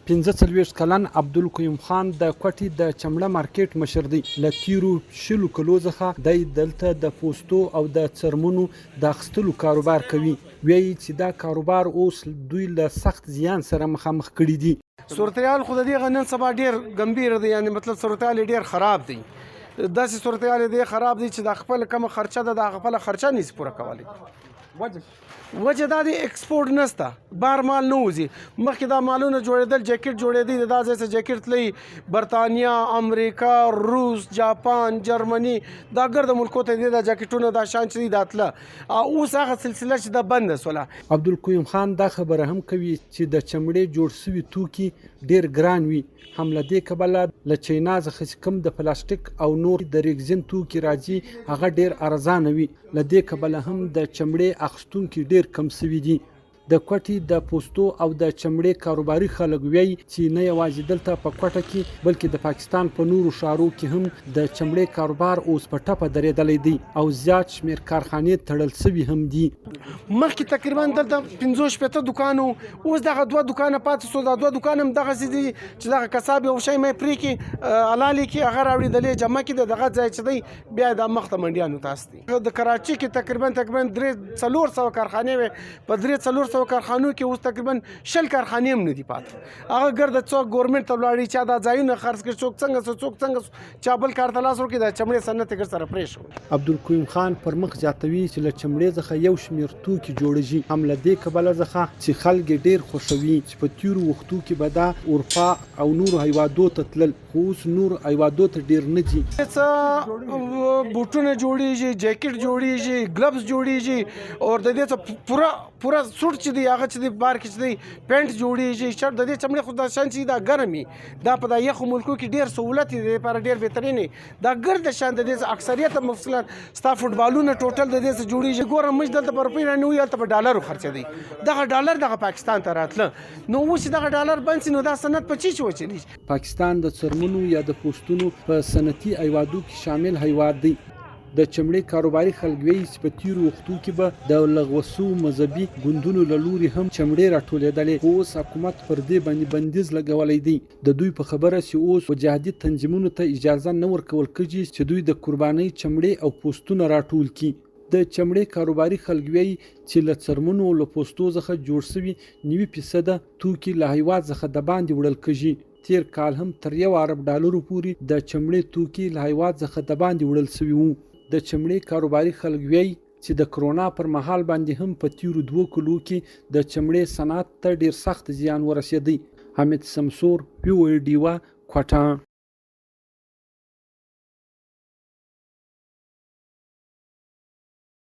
45 کلن عبدالقیوم خان د کوټي د چمړه مارکیټ مشر دی. له تیرو 20 کلو څخه د دلته د پوستو او د څرمنو د اخیستلو کاروبار کوي. وایي چې دا کاروبار اوس دوی له سخت زیان سره مخامخ کړي دي. صورتحال خو د دې نن سبا ډیر ګمبیر دی، یعنی مطلب صورتحال ډیر خراب دی. داسې صورتحال دی خراب دی چې د خپل کم خرچه ده د خپل خرچه نشي پوره کولی. وجه دا دی ایکسپورټ نشته، بار مال نه وځي. مخکې دا مالونه جوړېدل، جاکټ جوړېدی، دا ځای څه جاکټ تللی برطانیا، امریکا، روس، جاپان، جرمني، دا ګرده ملکو ته دی دا جاکټونه دا شان چې دی دا تله. اوس هغه سلسله چې دا بنده سوله. عبدالقیوم خان دا خبره هم کوي چې د چمړې جوړ سوي توکي ډیر ګران وي. هم له دې کبله له چینا څخه چې کوم د پلاستیک او نور د ریګزین توکي راځي هغه ډیر ارزانه وي. له دې کبله هم د چمړې اخیستونکي ډیر کم سوي دي. د کوټي د پوستو او د چمړې کاروباري خلک وایي چې نه یوازې دلته په کوټه کې بلکې د پاکستان په نورو ښارو کې هم د چمړې کاروبار اوس په ټپه درېدلی دی او زیات شمېر کارخانې تړل سوي هم دي. مخکې تقریبا دلته 15 دکانو، اوس دغه 2 دکانه پاتې سو. دا 2 دکان هم دغسې دي چې دغه کساب یو شی مې پرې کړي حلالې کړي، هغه راوړي دلې جمع کړي، دغه ځای چې دی بیا د مخ ته منډیانو ته است دي. د کراچۍ کې تقریبا 300-400 کارخانې وې. په 300-400 کارخانو کې اوس تقریبا 10 کارخانې هم نه دي پاتې. هغه ګرده څوک ګورنمنټ ته ولاړي، چا دا ځایونه خرڅ کړي، څوک څنګه چا بل کار ته لاس ورکړي، د چمړې صنعت یې سره پرې شو. عبدالقیوم خان پر مخ زیاتوي چې له چمړې څخه یو شمېر توکي جوړیږي. هم له دې کبله څخه چې خلک ډیر خوښوي چې په تیرو وختو کې به دا اروپا او نورو هیوادو ته تلل، خو اوس نور هیوادو ته ډیر نه ځي. څه بوټونه جوړیږي، جاکټ جوړیږي، ګلوز جوړیږي، او د دې څه پورا سوټ چې دی هغه چې دی بار کې چې دی پینټ جوړیږي. شرط د دې چمړې خو دا شان چې دا ګرمي، دا په دا یخو ملکو کې ډیر سہولت دی لپاره ډیر بهترین دی. دا ګرد شان د دې اکثریت مفصلا ستا فوټبالونه ټوټل د دې څه جوړیږي. ګورم مش دلته په روپۍ نه وي، هلته په ډالرو خرچه دی. دغه ډالر دغه پاکستان ته راتله، نو اوس دغه ډالر بند سي نو دا صنعت په چی وچلی. پاکستان د څرمنو یا د پوستونو په صنعتي هیوادو کې شامل هیواد دی. د چمړې کاروباري خلک وایي چې په تیرو وختو کې به د لغوسو مذهبي ګوندونو له لوري هم چمړې راټولېدلې، خو اوس حکومت پر دې باندې بندیز لګولی دی. د دوی په خبره چې اوس جهادي تنظیمونو ته اجازه نه ورکول کېږي چې دوی د قربانۍ چمړې او پوستونه راټول کړي. د چمړې کاروباري خلک وایي چې له څرمنو او له پوستو څخه جوړ شوي 90% توکي له هیواد څخه د باندې وړل کېږي. تیر کال هم تر $1 ارب پورې د چمړې توکي له هیواد څخه د باندې وړل شوي وو. د چمړې کاروباري خلک وایي چې د کرونا پر مهال باندې هم په تیرو 2 کلو کې د چمړې صنعت ته ډیر سخت زیان ورسېدی. حمید سمسور، POA ډیوا، کوټه.